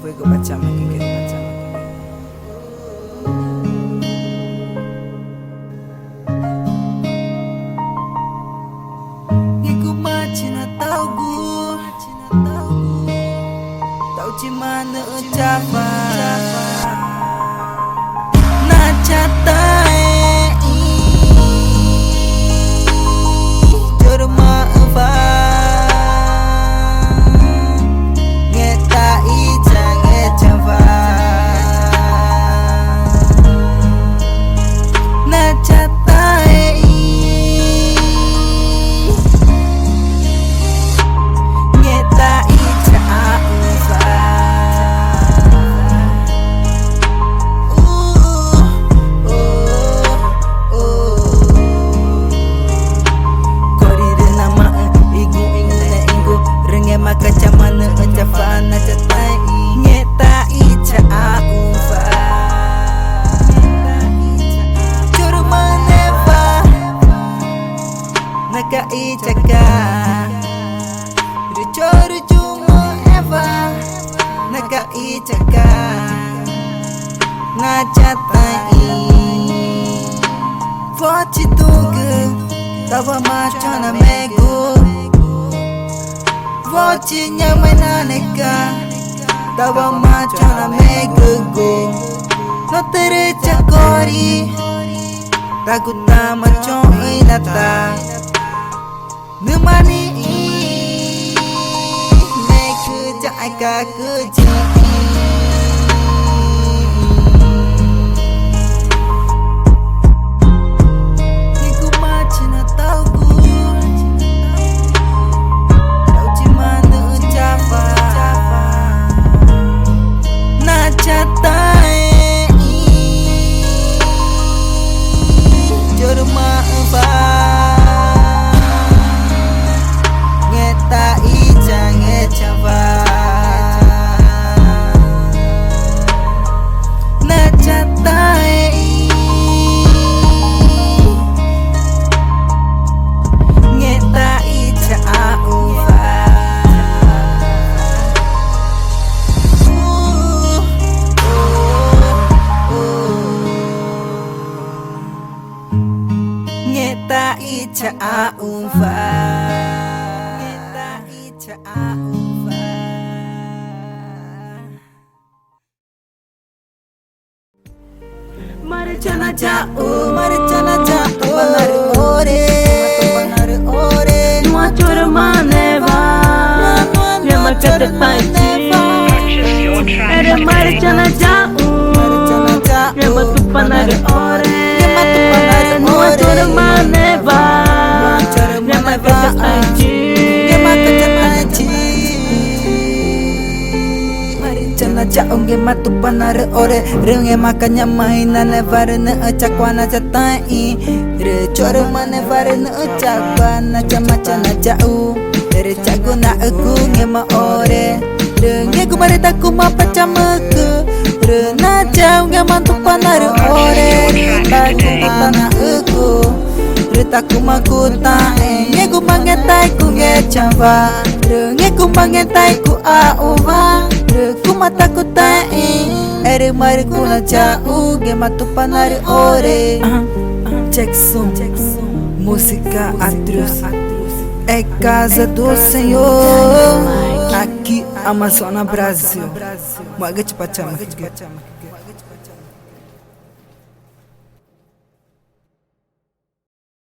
Foi que eu bati a mão que quero bater a mão. Iku mati na tau gu tau di mana ucapan na catai jorma eva ngeta ija ngejava na catai ngeta ija eva maka camana ucapan catai ngeta ija auva curma neva naka ijaka rucor cuma eva naka ijaka na catai voci tuge tawa machana mego Vocinya menaneka tawa macana megego no terecha kori takuta macho inata nemani neku jaga kuji niku macina tau catai jorma eva ngeta ija ngejava na catai ngeta ija auva ngeta ija auva ngeta ija auva maricana jauh panar ore nua chora maneva lema kata panci era maricana jauh lema tu panar ore nua chora maneva lema kata panci maricana jauh lema tu panar ore renge makanya mainan varna acakwana catai re chora maneva na acakwana camacana jauh re caguna aku ngema ore renge kumarita kumapacamaku re na jauh ngema tu panar ore taku patana aku retaku makuta ngegu mangetai ku ngejava ngegu mangetai ku auva ku mataku tai ere mari kuna jauh ngema tu panar ore Jackson música atroz é casa do Senhor aqui Amazonas Brasil Maga Pachama